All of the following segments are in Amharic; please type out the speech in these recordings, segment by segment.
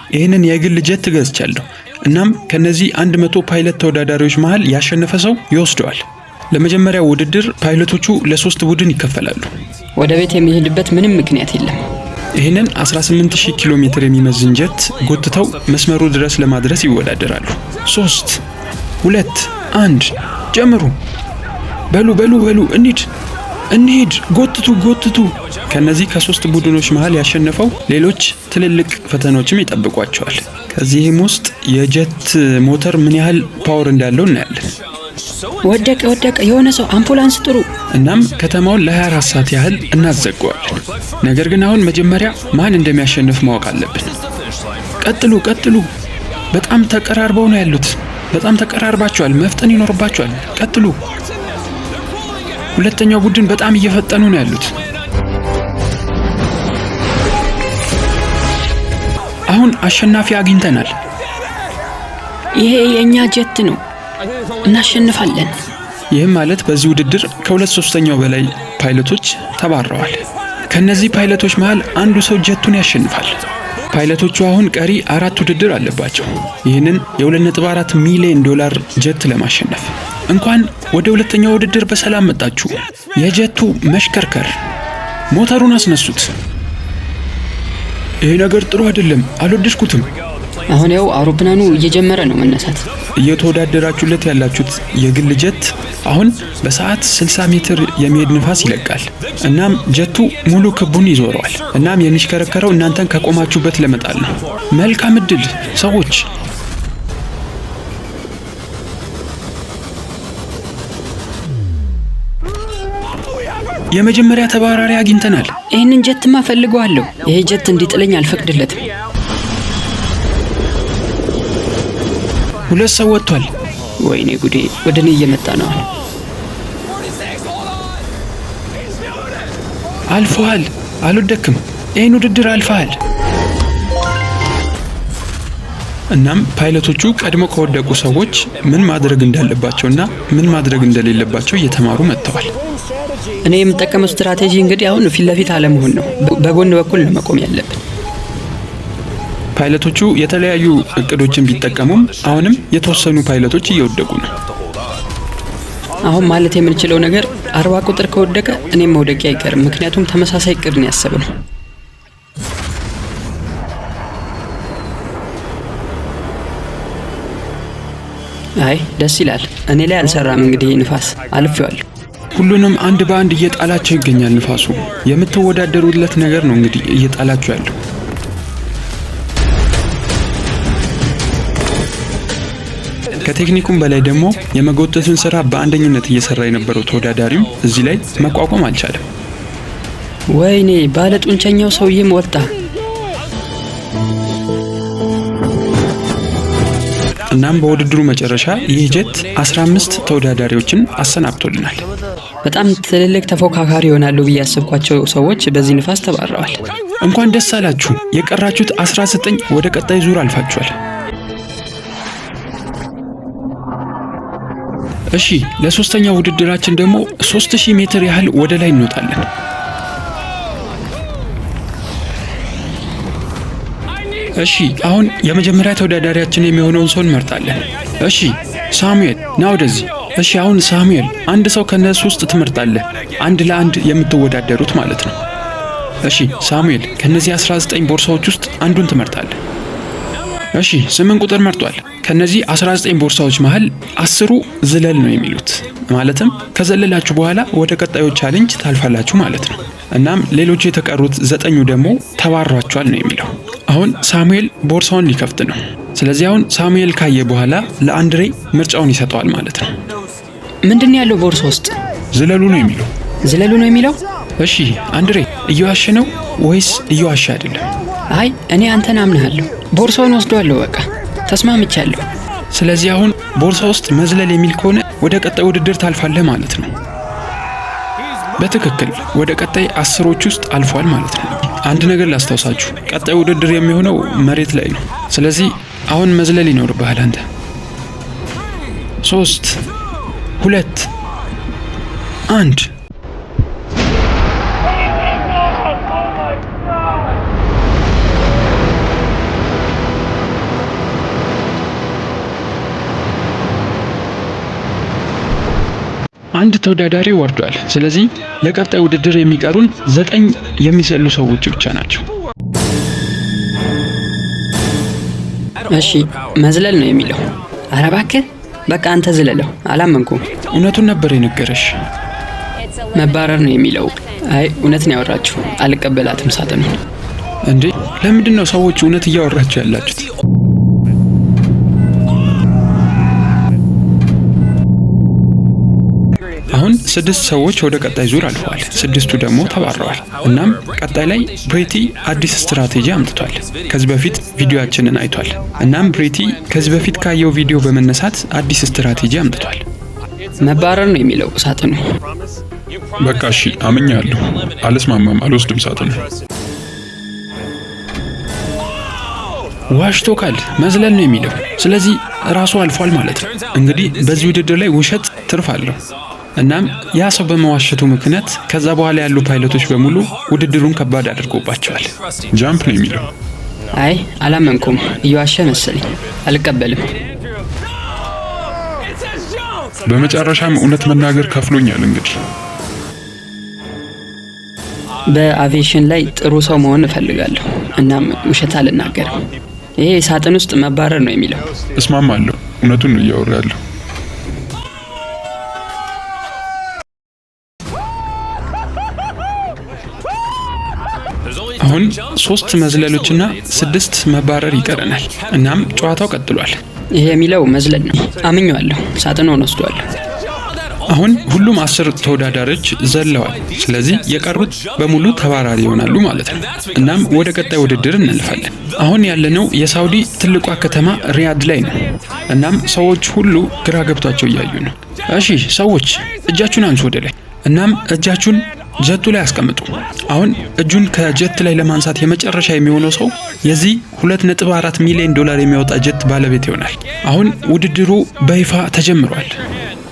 ይህንን የግል ጀት ገዝቻለሁ። እናም ከነዚህ 100 ፓይለት ተወዳዳሪዎች መሃል ያሸነፈ ሰው ይወስደዋል። ለመጀመሪያው ውድድር ፓይለቶቹ ለ3 ቡድን ይከፈላሉ። ወደ ቤት የሚሄድበት ምንም ምክንያት የለም። ይህንን 18000 ኪሎ ሜትር የሚመዝን ጀት ጎትተው መስመሩ ድረስ ለማድረስ ይወዳደራሉ። 3 2 1 ጀምሩ። በሉ እንሂድ ጎትቱ። ከነዚህ ከ3 ቡድኖች መሃል ያሸነፈው ሌሎች ትልልቅ ፈተናዎችም ይጠብቋቸዋል። ከዚህም ውስጥ የጀት ሞተር ምን ያህል ፓወር እንዳለው እናያለን። ወደቀ የሆነ ሰው አምቡላንስ ጥሩ። እናም ከተማውን ለ24 ሰዓት ያህል እናዘጋዋለን። ነገር ግን አሁን መጀመሪያ ማን እንደሚያሸንፍ ማወቅ አለብን። ቀጥሉ። በጣም ተቀራርበው ነው ያሉት። በጣም ተቀራርባቸዋል። መፍጠን ይኖርባቸዋል። ቀጥሉ። ሁለተኛው ቡድን በጣም እየፈጠኑ ነው ያሉት። አሁን አሸናፊ አግኝተናል። ይሄ የኛ ጀት ነው። እናሸንፋለን። ይህም ማለት በዚህ ውድድር ከ2/3 በላይ ፓይለቶች ተባረዋል። ከነዚህ ፓይለቶች መሃል አንዱ ሰው ጀቱን ያሸንፋል። ፓይለቶቹ አሁን ቀሪ 4 ውድድር አለባቸው። ይህንን የ$2.4 ሚሊዮን ጀት ለማሸነፍ። እንኳን ወደ ሁለተኛው ውድድር በሰላም መጣችሁ። የጀቱ መሽከርከር ሞተሩን አስነሱት። ይሄ ነገር ጥሩ አይደለም፣ አልወደድኩትም። አሁን ያው አውሮፕላኑ እየጀመረ ነው መነሳት። እየተወዳደራችሁለት ያላችሁት የግል ጀት አሁን በሰዓት 60 ሜትር የሚሄድ ንፋስ ይለቃል። እናም ጀቱ ሙሉ ክቡን ይዞረዋል። እናም የሚሽከረከረው እናንተን ከቆማችሁበት ለመጣል ነው። መልካም እድል ሰዎች። የመጀመሪያ ተባራሪ አግኝተናል። ይህንን ጀትማ ፈልገዋለሁ። ይሄ ጀት እንዲጥለኝ አልፈቅድለትም። 2 ሰው ወጥቷል። ወይኔ ጉዴ! ወደኔ እየመጣ ነው። አልፈዋል። አልወደክም። ይህን ውድድር አልፈዋል። እናም ፓይለቶቹ ቀድሞ ከወደቁ ሰዎች ምን ማድረግ እንዳለባቸውና ምን ማድረግ እንደሌለባቸው እየተማሩ መጥተዋል። እኔ የምጠቀመው ስትራቴጂ እንግዲህ አሁን ፊት ለፊት አለመሆን ነው። በጎን በኩል ነው መቆም ያለብን። ፓይለቶቹ የተለያዩ እቅዶችን ቢጠቀሙም አሁንም የተወሰኑ ፓይለቶች እየወደቁ ነው። አሁን ማለት የምንችለው ነገር 40 ቁጥር ከወደቀ እኔም መውደቄ አይቀርም። ምክንያቱም ተመሳሳይ እቅድ ነው ያሰብነው። አይ ደስ ይላል። እኔ ላይ አልሰራም። እንግዲህ ንፋስ አልፌዋለሁ። ሁሉንም አንድ በአንድ እየጣላቸው ይገኛል። ንፋሱ የምትወዳደሩለት ነገር ነው እንግዲህ እየጣላቸው ያለው። ከቴክኒኩም በላይ ደግሞ የመጎተቱን ስራ በአንደኝነት እየሰራ የነበረው ተወዳዳሪው እዚህ ላይ መቋቋም አልቻለም። ወይኔ ባለጡንቸኛው ሰውዬም ወጣ። እናም በውድድሩ መጨረሻ ይህ ጀት 15 ተወዳዳሪዎችን አሰናብቶልናል። በጣም ትልልቅ ተፎካካሪ ይሆናሉ ብዬ ያሰብኳቸው ሰዎች በዚህ ንፋስ ተባረዋል። እንኳን ደስ አላችሁ። የቀራችሁት 19 ወደ ቀጣይ ዙር አልፋችኋል። እሺ ለሶስተኛው ውድድራችን ደግሞ 3000 ሜትር ያህል ወደ ላይ እንወጣለን። እሺ አሁን የመጀመሪያ ተወዳዳሪያችን የሚሆነውን ሰው እንመርጣለን። እሺ ሳሙኤል ና ወደዚህ። እሺ አሁን ሳሙኤል አንድ ሰው ከነሱ ውስጥ ትመርጣለህ። 1 ለ1 የምትወዳደሩት ማለት ነው። እሺ ሳሙኤል ከነዚህ 19 ቦርሳዎች ውስጥ አንዱን ትመርጣለህ። እሺ 8 ቁጥር መርጧል። ከነዚህ 19 ቦርሳዎች መሃል 10ሩ ዝለል ነው የሚሉት። ማለትም ከዘለላችሁ በኋላ ወደ ቀጣዩ ቻሌንጅ ታልፋላችሁ ማለት ነው። እናም ሌሎቹ የተቀሩት 9ኙ ደግሞ ተባሯቸዋል ነው የሚለው። አሁን ሳሙኤል ቦርሳውን ሊከፍት ነው። ስለዚህ አሁን ሳሙኤል ካየ በኋላ ለአንድሬ ምርጫውን ይሰጠዋል ማለት ነው። ምንድን ያለው ቦርሳ ውስጥ? ዝለሉ ነው የሚለው። ዝለሉ ነው የሚለው? እሺ አንድሬ እየዋሸ ነው ወይስ እየዋሸ አይደለም? አይ እኔ አንተን አምናለሁ። ቦርሳውን ወስዷለሁ። በቃ ተስማምቻለሁ። ስለዚህ አሁን ቦርሳ ውስጥ መዝለል የሚል ከሆነ ወደ ቀጣይ ውድድር ታልፋለህ ማለት ነው። በትክክል ወደ ቀጣይ 10ሮች ውስጥ አልፏል ማለት ነው። አንድ ነገር ላስታውሳችሁ፣ ቀጣይ ውድድር የሚሆነው መሬት ላይ ነው። ስለዚህ አሁን መዝለል ይኖርብሃል አንተ። 3 2 1 ኦ አንድ ተወዳዳሪ ወርዷል። ስለዚህ ለቀጣይ ውድድር የሚቀሩን 9 የሚዘሉ ሰዎች ብቻ ናቸው። እሺ መዝለል ነው የሚለው። ኧረ እባክህ በቃ አንተ ዝለለው። አላመንኩም። እውነቱን ነበር የነገረሽ። መባረር ነው የሚለው። አይ እውነት ነው ያወራችሁ። አልቀበላትም ሳጥኑ። እንዴ ለምንድን ነው ሰዎች እውነት እያወራችሁ ያላችሁት? አሁን 6 ሰዎች ወደ ቀጣይ ዙር አልፈዋል። 6ቱ ደግሞ ተባረዋል። እናም ቀጣይ ላይ ብሬቲ አዲስ ስትራቴጂ አምጥቷል። ከዚህ በፊት ቪዲዮአችንን አይቷል። እናም ብሬቲ ከዚህ በፊት ካየው ቪዲዮ በመነሳት አዲስ ስትራቴጂ አምጥቷል። መባረር ነው የሚለው ሳጥኑ። በቃ እሺ አምኛለሁ። አልስማማም፣ አልወስድም ሳጥኑ። ዋሽቶካል። መዝለል ነው የሚለው። ስለዚህ ራሱ አልፏል ማለት ነው። እንግዲህ በዚህ ውድድር ላይ ውሸት ትርፍ አለው። እናም ያ ሰው በመዋሸቱ ምክንያት ከዛ በኋላ ያሉ ፓይለቶች በሙሉ ውድድሩን ከባድ አድርጎባቸዋል። ጃምፕ ነው የሚለው። አይ አላመንኩም። እየዋሸ መሰለኝ። አልቀበልም። በመጨረሻም እውነት መናገር ከፍሎኛል። እንግዲህ በአቪዬሽን ላይ ጥሩ ሰው መሆን እፈልጋለሁ። እናም ውሸት አልናገርም። ይሄ ሳጥን ውስጥ መባረር ነው የሚለው። እስማማለሁ። እውነቱን ነው እያወራ ያለሁ። አሁን 3 መዝለሎችና 6 መባረር ይቀረናል። እናም ጨዋታው ቀጥሏል። ይሄ የሚለው መዝለል ነው። አምኜዋለሁ። ሳጥኑን ወስዷለሁ። አሁን ሁሉም 10 ተወዳዳሪዎች ዘለዋል። ስለዚህ የቀሩት በሙሉ ተባራሪ ይሆናሉ ማለት ነው። እናም ወደ ቀጣይ ውድድር እናልፋለን። አሁን ያለነው የሳውዲ ትልቋ ከተማ ሪያድ ላይ ነው። እናም ሰዎች ሁሉ ግራ ገብቷቸው እያዩ ነው። እሺ ሰዎች እጃችሁን አንሱ ወደ ላይ። እናም እጃችሁን ጀቱ ላይ አስቀምጡ። አሁን እጁን ከጀት ላይ ለማንሳት የመጨረሻ የሚሆነው ሰው የዚህ 2.4 ሚሊዮን ዶላር የሚያወጣ ጀት ባለቤት ይሆናል። አሁን ውድድሩ በይፋ ተጀምሯል።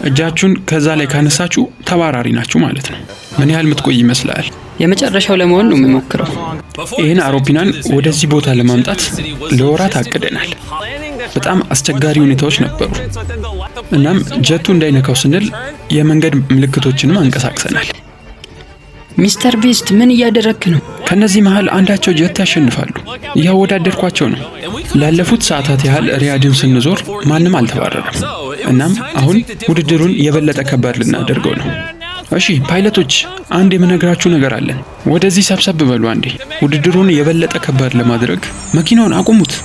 እጃችሁን ከዛ ላይ ካነሳችሁ ተባራሪ ናችሁ ማለት ነው። ምን ያህል ምትቆይ ይመስላል? የመጨረሻው ለመሆን ነው የምሞክረው። ይህን አውሮፕላን ወደዚህ ቦታ ለማምጣት ለወራት አቅደናል። በጣም አስቸጋሪ ሁኔታዎች ነበሩ። እናም ጀቱ እንዳይነካው ስንል የመንገድ ምልክቶችንም አንቀሳቅሰናል። ሚስተር ቢስት ምን እያደረክ ነው? ከነዚህ መሃል አንዳቸው ጀት ያሸንፋሉ። እያወዳደርኳቸው ነው። ላለፉት ሰዓታት ያህል ሪያድን ስንዞር ማንም አልተባረረም። እናም አሁን ውድድሩን የበለጠ ከባድ ልናደርገው ነው። እሺ ፓይለቶች፣ አንድ የምነግራችሁ ነገር አለን። ወደዚህ ሰብሰብ በሉ አንዴ። ውድድሩን የበለጠ ከባድ ለማድረግ መኪናውን አቁሙት።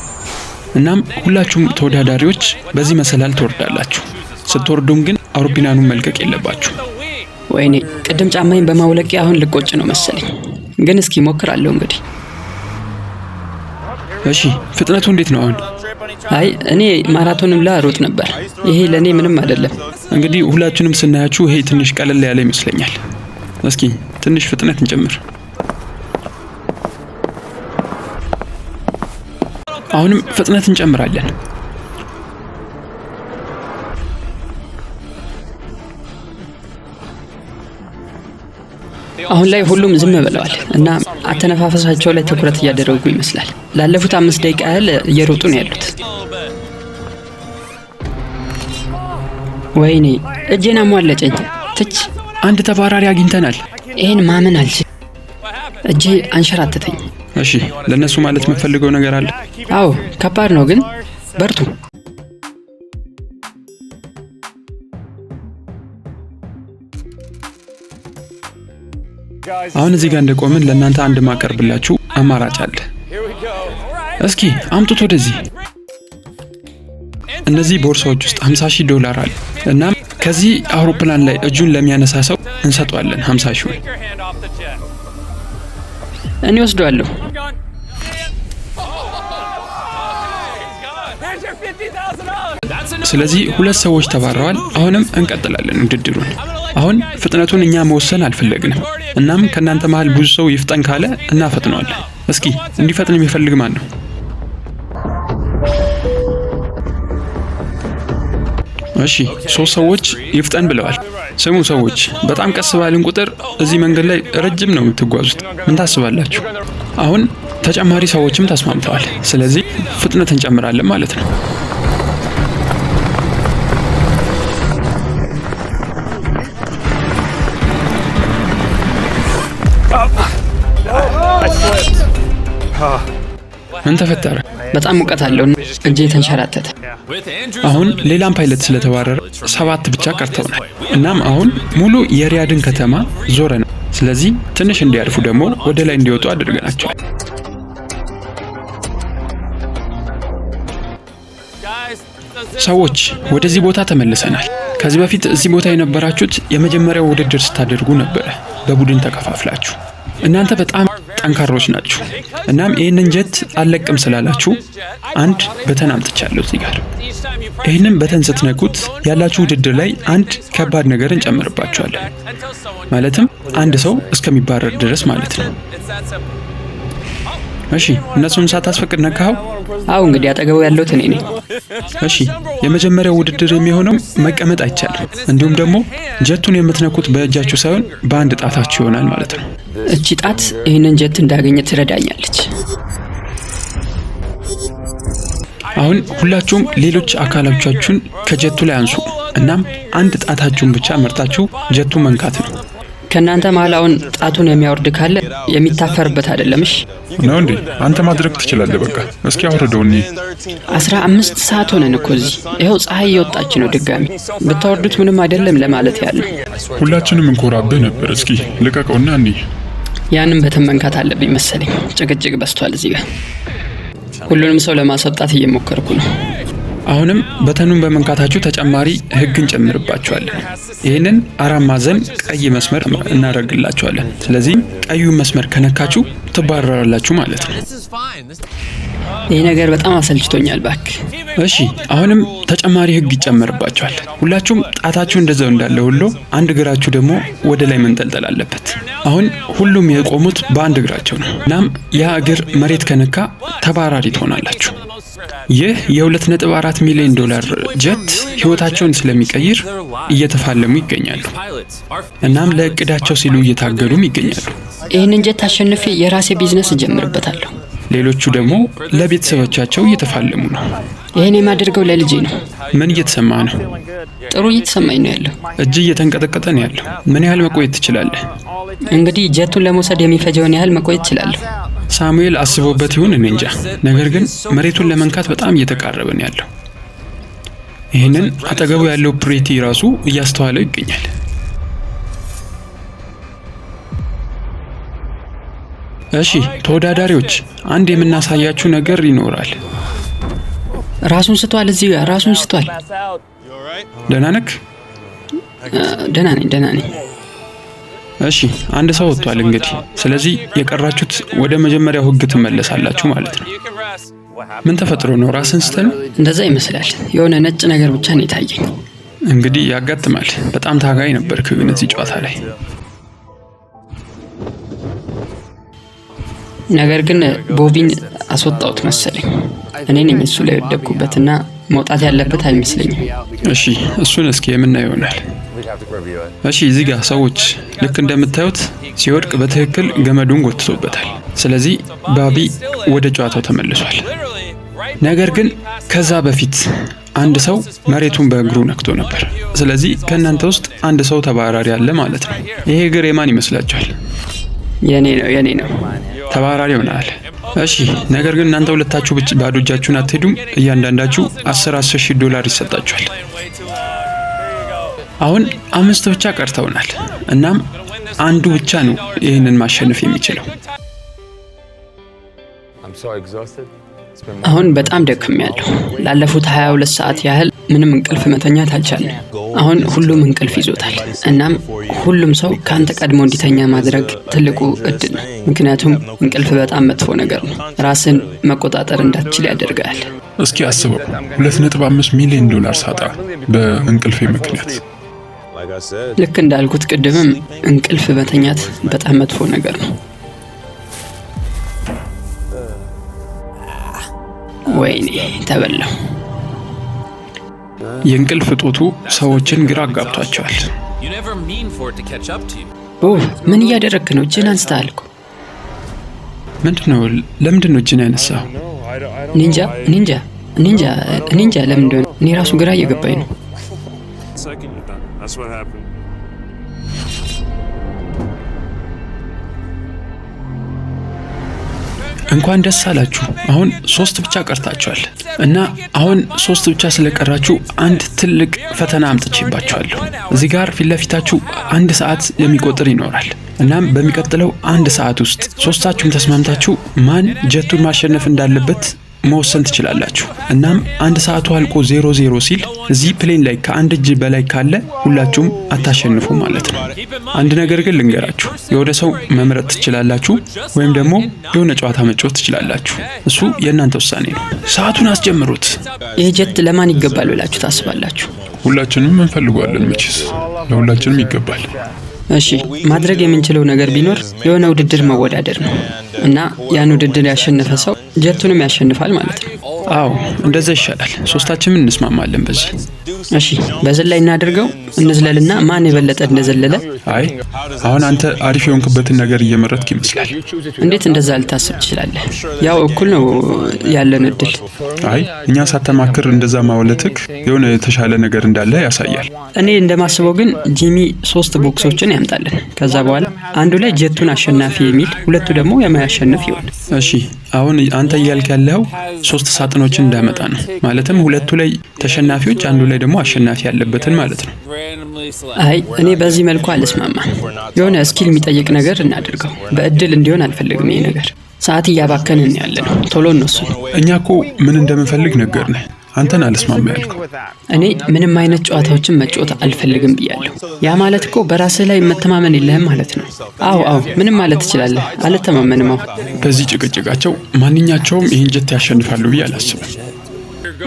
እናም ሁላችሁም ተወዳዳሪዎች በዚህ መሰላል ትወርዳላችሁ። ስትወርዱም ግን አውሮፕላኑን መልቀቅ የለባችሁ። ወይኔ ቅድም ጫማዬን በማውለቄ አሁን ልቆጭ ነው መሰለኝ። ግን እስኪ ሞክራለሁ እንግዲህ። እሺ ፍጥነቱ እንዴት ነው አሁን? አይ እኔ ማራቶንም ላሮጥ ነበር። ይሄ ለኔ ምንም አይደለም። እንግዲህ ሁላችንም ስናያችሁ ይሄ ትንሽ ቀለል ያለ ይመስለኛል። እስኪ ትንሽ ፍጥነት እንጨምር። አሁንም ፍጥነት እንጨምራለን። አሁን ላይ ሁሉም ዝም ብለዋል እና አተነፋፈሳቸው ላይ ትኩረት እያደረጉ ይመስላል። ላለፉት 5 ደቂቃ ያህል እየሮጡ ነው ያሉት። ወይኔ እጄን አሟለጨኝ። ትች አንድ ተባራሪ አግኝተናል። ይሄን ማመን አልችልም። እጄ አንሸራተተኝ። እሺ ለነሱ ማለት የምፈልገው ነገር አለ። አዎ ከባድ ነው፣ ግን በርቱ። አሁን እዚህ ጋር እንደቆምን ለእናንተ አንድ ማቀርብላችሁ አማራጭ አለ። እስኪ አምጡት ወደዚህ። እነዚህ ቦርሳዎች ውስጥ $50,000 አለ። እናም ከዚህ አውሮፕላን ላይ እጁን ለሚያነሳ ሰው እንሰጠዋለን 50,000። እኔ ወስደዋለሁ። ስለዚህ 2 ሰዎች ተባረዋል። አሁንም እንቀጥላለን ውድድሩን። አሁን ፍጥነቱን እኛ መወሰን አልፈለግንም። እናም ከናንተ መሃል ብዙ ሰው ይፍጠን ካለ እናፈጥነዋለን። እስኪ እንዲፈጥን የሚፈልግ ማን ነው? እሺ 3 ሰዎች ይፍጠን ብለዋል። ስሙ ሰዎች፣ በጣም ቀስ ባልን ቁጥር እዚህ መንገድ ላይ ረጅም ነው የምትጓዙት። ምን ታስባላችሁ? አሁን ተጨማሪ ሰዎችም ተስማምተዋል። ስለዚህ ፍጥነት እንጨምራለን ማለት ነው። ምን ተፈጠረ? በጣም ሙቀት አለው፣ እጄ ተንሸራተተ። አሁን ሌላም ፓይለት ስለተባረረ 7 ብቻ ቀርተውናል። እናም አሁን ሙሉ የሪያድን ከተማ ዞረናል። ስለዚህ ትንሽ እንዲያርፉ ደግሞ ወደ ላይ እንዲወጡ አድርገናቸዋል። ሰዎች ወደዚህ ቦታ ተመልሰናል። ከዚህ በፊት እዚህ ቦታ የነበራችሁት የመጀመሪያው ውድድር ስታደርጉ ነበረ፣ በቡድን ተከፋፍላችሁ። እናንተ በጣም ጠንካሮች ናችሁ። እናም ይህንን ጀት አልለቅም ስላላችሁ አንድ በተን አምጥቻለሁ እዚህ ጋር። ይህንን በተን ስትነኩት ያላችሁ ውድድር ላይ አንድ ከባድ ነገር እንጨምርባችኋለን። ማለትም አንድ ሰው እስከሚባረር ድረስ ማለት ነው። እሺ፣ እነሱን ሳታስፈቅድ ነካኸው? አዎ፣ እንግዲህ አጠገቡ ያለሁት እኔ ነኝ። እሺ፣ የመጀመሪያው ውድድር የሚሆነው መቀመጥ አይቻልም። እንዲሁም ደግሞ ጀቱን የምትነኩት በእጃችሁ ሳይሆን በአንድ ጣታችሁ ይሆናል ማለት ነው። እቺ ጣት ይህንን ጀት እንዳገኘ ትረዳኛለች። አሁን ሁላችሁም ሌሎች አካሎቻችሁን ከጀቱ ላይ አንሱ። እናም አንድ ጣታችሁን ብቻ መርጣችሁ ጀቱን መንካት ነው። ከእናንተ መሀል አሁን ጣቱን የሚያወርድ ካለ የሚታፈርበት አይደለም። እሺ ነው እንዴ? አንተ ማድረግ ትችላለህ። በቃ እስኪ አውርደው። 15 ሰዓት ሆነን እኮ እዚህ። ይኸው ፀሐይ እየወጣች ነው። ድጋሚ ብታወርዱት ምንም አይደለም ለማለት ያለ። ሁላችንም እንኮራብህ ነበር። እስኪ ልቀቀውና እንይ። ያንን በተን መንካት አለብኝ መሰለኝ። ጭቅጭቅ በስቷል እዚህ ጋር። ሁሉንም ሰው ለማስወጣት እየሞከርኩ ነው። አሁንም በተኑን በመንካታችሁ ተጨማሪ ህግ እንጨምርባችኋለን። ይህንን 4 ማዕዘን ቀይ መስመር እናደርግላችኋለን። ስለዚህ ቀዩን መስመር ከነካችሁ ትባረራላችሁ ማለት ነው። ይህ ነገር በጣም አሰልችቶኛል እባክህ። እሺ፣ አሁንም ተጨማሪ ህግ ይጨመርባችኋል። ሁላችሁም ጣታችሁ እንደዛው እንዳለ ሁሉ አንድ እግራችሁ ደግሞ ወደ ላይ መንጠልጠል አለበት። አሁን ሁሉም የቆሙት በአንድ እግራቸው ነው። እናም ያ እግር መሬት ከነካ ተባራሪ ትሆናላችሁ። ይህ የ2.4 ሚሊዮን ዶላር ጀት ህይወታቸውን ስለሚቀይር እየተፋለሙ ይገኛሉ። እናም ለእቅዳቸው ሲሉ እየታገሉም ይገኛሉ። ይህንን ጀት አሸንፌ የራሴ ቢዝነስ እጀምርበታለሁ። ሌሎቹ ደግሞ ለቤተሰቦቻቸው እየተፋለሙ ነው። ይህን የማደርገው ለልጄ ነው። ምን እየተሰማ ነው? ጥሩ እየተሰማኝ ነው ያለው። እጅ እየተንቀጠቀጠ ነው ያለው። ምን ያህል መቆየት ትችላለህ? እንግዲህ ጀቱን ለመውሰድ የሚፈጀውን ያህል መቆየት እችላለሁ። ሳሙኤል አስቦበት ይሁን እኔ እንጃ፣ ነገር ግን መሬቱን ለመንካት በጣም እየተቃረበ ነው ያለው። ይህንን አጠገቡ ያለው ፕሬቲ ራሱ እያስተዋለው ይገኛል። እሺ ተወዳዳሪዎች፣ አንድ የምናሳያችሁ ነገር ይኖራል። ራሱን ስቷል። እዚህ ጋር ራሱን ስቷል። ደህና ነህ? ደህና ነኝ። እሺ፣ አንድ ሰው ወጥቷል እንግዲህ። ስለዚህ የቀራችሁት ወደ መጀመሪያው ህግ ትመለሳላችሁ ማለት ነው። ምን ተፈጥሮ ነው? ራስን ስተህ ነው? እንደዛ ይመስላል። የሆነ ነጭ ነገር ብቻ ነው የታየኝ። እንግዲህ ያጋጥማል። በጣም ታጋይ ነበርክ ግን እዚህ ጨዋታ ላይ። ነገር ግን ቦቢን አስወጣሁት መሰለኝ። እኔ ነኝ እሱ ላይ ወደቅኩበትና መውጣት ያለበት አይመስለኝም። እሺ፣ እሱን እስኪ የምናየው ይሆናል። እሺ፣ እዚህ ጋር ሰዎች ልክ እንደምታዩት ሲወድቅ በትክክል ገመዱን ጎትቶበታል። ስለዚህ ባቢ ወደ ጨዋታው ተመልሷል። ነገር ግን ከዛ በፊት አንድ ሰው መሬቱን በእግሩ ነክቶ ነበር። ስለዚህ ከእናንተ ውስጥ አንድ ሰው ተባራሪ አለ ማለት ነው። ይሄ እግር የማን ይመስላችኋል? የኔ ነው። ተባራሪ ሆናል። እሺ፣ ነገር ግን እናንተ ሁለታችሁ ባዶ እጃችሁን አትሄዱም። እያንዳንዳችሁ 10,000 ዶላር ይሰጣችኋል። አሁን 5 ብቻ ቀርተውናል። እናም አንዱ ብቻ ነው ይህንን ማሸነፍ የሚችለው። አሁን በጣም ደክሜያለሁ። ላለፉት 22 ሰዓት ያህል ምንም እንቅልፍ መተኛት አልቻልንም። አሁን ሁሉም እንቅልፍ ይዞታል። እናም ሁሉም ሰው ካንተ ቀድሞ እንዲተኛ ማድረግ ትልቁ እድል ነው። ምክንያቱም እንቅልፍ በጣም መጥፎ ነገር ነው። ራስን መቆጣጠር እንዳትችል ያደርጋል። እስኪ አስበው፣ 2.5 ሚሊዮን ዶላር ሳጣ በእንቅልፌ ምክንያት። ልክ እንዳልኩት ቅድምም እንቅልፍ መተኛት በጣም መጥፎ ነገር ነው። ወይኔ ተበላው። የእንቅልፍ እጦቱ ሰዎችን ግራ አጋብቷቸዋል። ምን እያደረግክ ነው? እጅን አንስተሃል እኮ። ምንድነው? ለምንድነው እጅን ያነሳው? ኒንጃ ለምን እንደሆነ እኔ ራሱ ግራ እየገባኝ ነው። እንኳን ደስ አላችሁ። አሁን 3 ብቻ ቀርታችኋል እና አሁን 3 ብቻ ስለቀራችሁ አንድ ትልቅ ፈተና አምጥቼባችኋለሁ። እዚህ ጋር ፊት ለፊታችሁ 1 ሰዓት የሚቆጥር ይኖራል። እናም በሚቀጥለው 1 ሰዓት ውስጥ ሶስታችሁም ተስማምታችሁ ማን ጀቱን ማሸነፍ እንዳለበት መወሰን ትችላላችሁ። እናም 1 ሰዓቱ አልቆ 0-0 ሲል እዚህ ፕሌን ላይ ከአንድ እጅ በላይ ካለ ሁላችሁም አታሸንፉ ማለት ነው። አንድ ነገር ግን ልንገራችሁ፣ የወደ ሰው መምረጥ ትችላላችሁ ወይም ደግሞ የሆነ ጨዋታ መጫወት ትችላላችሁ። እሱ የእናንተ ውሳኔ ነው። ሰዓቱን አስጀምሩት። ይህ ጀት ለማን ይገባል ብላችሁ ታስባላችሁ? ሁላችንም እንፈልገዋለን። መቼስ ለሁላችንም ይገባል። እሺ ማድረግ የምንችለው ነገር ቢኖር የሆነ ውድድር መወዳደር ነው እና ያን ውድድር ያሸነፈ ሰው ጀቱንም ያሸንፋል ማለት ነው። አዎ እንደዛ ይሻላል። ሶስታችንም እንስማማለን በዚህ። እሺ በዝላይ እናድርገው። እንዝለልና ማን የበለጠ እንደዘለለ። አይ አሁን አንተ አሪፍ የሆንክበትን ነገር እየመረጥክ ይመስላል። እንዴት እንደዛ ልታስብ ትችላለህ? ያው እኩል ነው ያለን እድል። አይ እኛ ሳተማክር እንደዛ ማወለትክ የሆነ የተሻለ ነገር እንዳለ ያሳያል። እኔ እንደማስበው ግን ጂሚ 3 ቦክሶችን ያምጣልን። ከዛ በኋላ አንዱ ላይ ጀቱን አሸናፊ የሚል፣ ሁለቱ ደግሞ የማያሸንፍ ይሆን። እሺ አሁን አንተ እያልክ ያለው 3 ሳጥኖችን እንዳመጣ ነው። ማለትም ሁለቱ ላይ ተሸናፊዎች፣ አንዱ ላይ ደግሞ አሸናፊ ያለበትን ማለት ነው። አይ እኔ በዚህ መልኩ አልስማማም። የሆነ ስኪል የሚጠይቅ ነገር እናድርገው። በእድል እንዲሆን አልፈልግም። ይሄ ነገር ሰዓት እያባከንን ያለነው። ቶሎ እነሱ እኛ እኮ ምን እንደምንፈልግ ነገርነህ። አንተን አልስማማ ያልከው። እኔ ምንም አይነት ጨዋታዎችን መጫወት አልፈልግም ብያለሁ። ያ ማለት እኮ በራስህ ላይ መተማመን የለህም ማለት ነው። አዎ ምንም ማለት ትችላለህ። አልተማመንም። በዚህ ጭቅጭቃቸው ማንኛቸውም ይህን ጀት ያሸንፋሉ ብዬ አላስብም።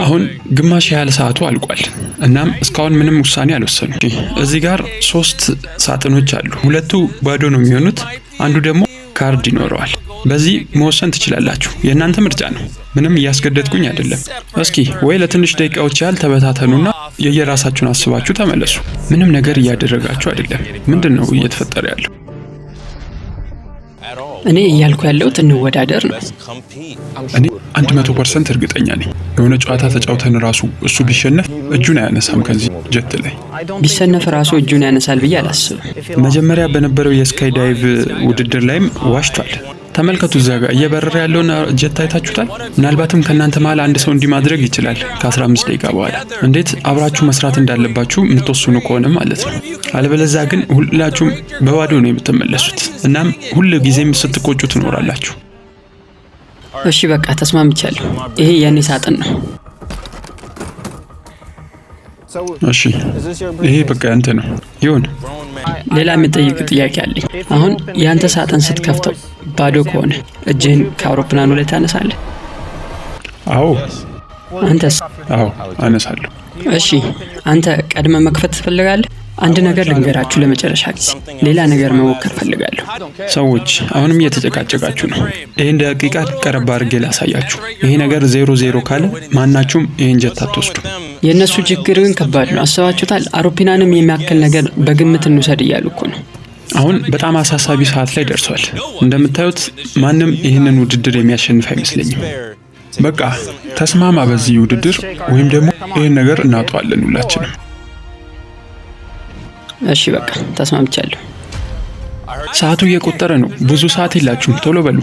አሁን ግማሽ ያህል ሰዓቱ አልቋል። እናም እስካሁን ምንም ውሳኔ አልወሰኑም። እዚህ ጋር 3 ሳጥኖች አሉ። 2ቱ ባዶ ነው የሚሆኑት፣ አንዱ ደግሞ ካርድ ይኖረዋል። በዚህ መወሰን ትችላላችሁ። የእናንተ ምርጫ ነው። ምንም እያስገደድኩኝ አይደለም። እስኪ ወይ ለትንሽ ደቂቃዎች ያህል ተበታተኑና የየራሳችሁን አስባችሁ ተመለሱ። ምንም ነገር እያደረጋችሁ አይደለም። ምንድነው እየተፈጠረ ያለው? እኔ እያልኩ ያለሁት እንወዳደር ነው። እኔ 100% እርግጠኛ ነኝ። የሆነ ጨዋታ ተጫውተን ራሱ እሱ ቢሸነፍ እጁን አያነሳም ከዚህ ጀት ላይ። ቢሸነፍ ራሱ እጁን ያነሳል ብዬ አላስብም። መጀመሪያ በነበረው የስካይ ዳይቭ ውድድር ላይም ዋሽቷል። ተመልከቱ፣ እዛ ጋር እየበረረ ያለውን ጀት አይታችሁታል። ምናልባትም ከናንተ መሃል አንድ ሰው እንዲህ ማድረግ ይችላል ከ15 ደቂቃ በኋላ። እንዴት አብራችሁ መስራት እንዳለባችሁ የምትወስኑ ከሆነ ማለት ነው። አለበለዚያ ግን ሁላችሁም በባዶ ነው የምትመለሱት። እናም ሁሉ ጊዜም ስትቆጩ ትኖራላችሁ። እሺ በቃ ተስማምቻለሁ። ይሄ የኔ ሳጥን ነው። እሺ ይሄ በቃ ያንተ ነው ይሁን። ሌላ የምጠይቅ ጥያቄ አለኝ። አሁን ያንተ ሳጥን ስትከፍተው ባዶ ከሆነ እጅህን ከአውሮፕላኑ ላይ ታነሳለህ? አዎ። አንተስ? አዎ አነሳለሁ። እሺ አንተ ቀድመ መክፈት ትፈልጋለህ? አንድ ነገር ልንገራችሁ ለመጨረሻ ጊዜ፣ ሌላ ነገር መሞከር ፈልጋለሁ። ሰዎች አሁንም እየተጨቃጨቃችሁ ነው። ይሄን ደቂቃ ቀረብ አድርጌ ላሳያችሁ። ይሄ ነገር 0-0 ካለ ማናችሁም ይሄን ጀት አትወስዱ። የእነሱ ችግር ግን ከባድ ነው። አስባችሁታል? አውሮፕላንም የሚያክል ነገር በግምት እንውሰድ እያሉ እኮ ነው። አሁን በጣም አሳሳቢ ሰዓት ላይ ደርሷል። እንደምታዩት ማንም ይህንን ውድድር የሚያሸንፍ አይመስለኝም። በቃ ተስማማ በዚህ ውድድር ወይም ደግሞ ይህን ነገር እናጠዋለን ሁላችንም። እሺ በቃ ተስማምቻለሁ። ሰዓቱ እየቆጠረ ነው። ብዙ ሰዓት የላችሁም። ቶሎ በሉ።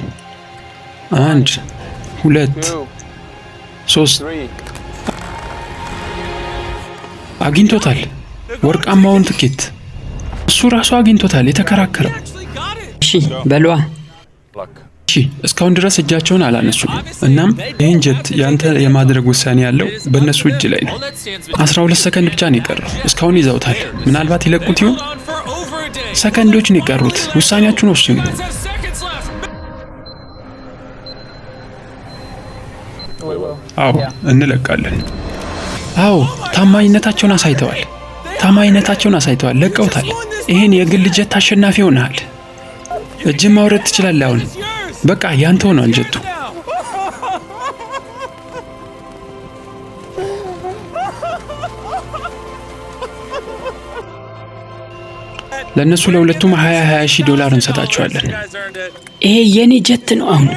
1 2 3 አግኝቶታል። ወርቃማውን ትኬት እሱ ራሱ አግኝቶታል። የተከራከረው። እሺ በሏ። እሺ እስካሁን ድረስ እጃቸውን አላነሱም። እናም ይህን ጀት ያንተ የማድረግ ውሳኔ ያለው በእነሱ እጅ ላይ ነው። 12 ሰከንድ ብቻ ነው የቀረው። እስካሁን ይዘውታል። ምናልባት ይለቁት ይሆን? ሰከንዶች ነው የቀሩት። ውሳኔያችሁን ወስኑ። አዎ እንለቃለን። አዎ ታማኝነታቸውን አሳይተዋል። ለቀውታል። ይሄን የግል ጀት አሸናፊ ሆነሃል። እጅን ማውረድ ትችላለህ። አሁን በቃ ያንተ ሆኗል ጀቱ። ለነሱ ለሁለቱም $20,000 እንሰጣቸዋለን። ይሄ የኔ ጀት ነው አሁን።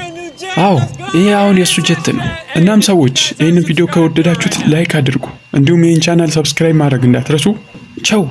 አዎ ይሄ አሁን የሱ ጀት ነው። እናም ሰዎች ይህንን ቪዲዮ ከወደዳችሁት ላይክ አድርጉ፣ እንዲሁም ይህን ቻናል ሰብስክራይብ ማድረግ እንዳትረሱ። ቻው።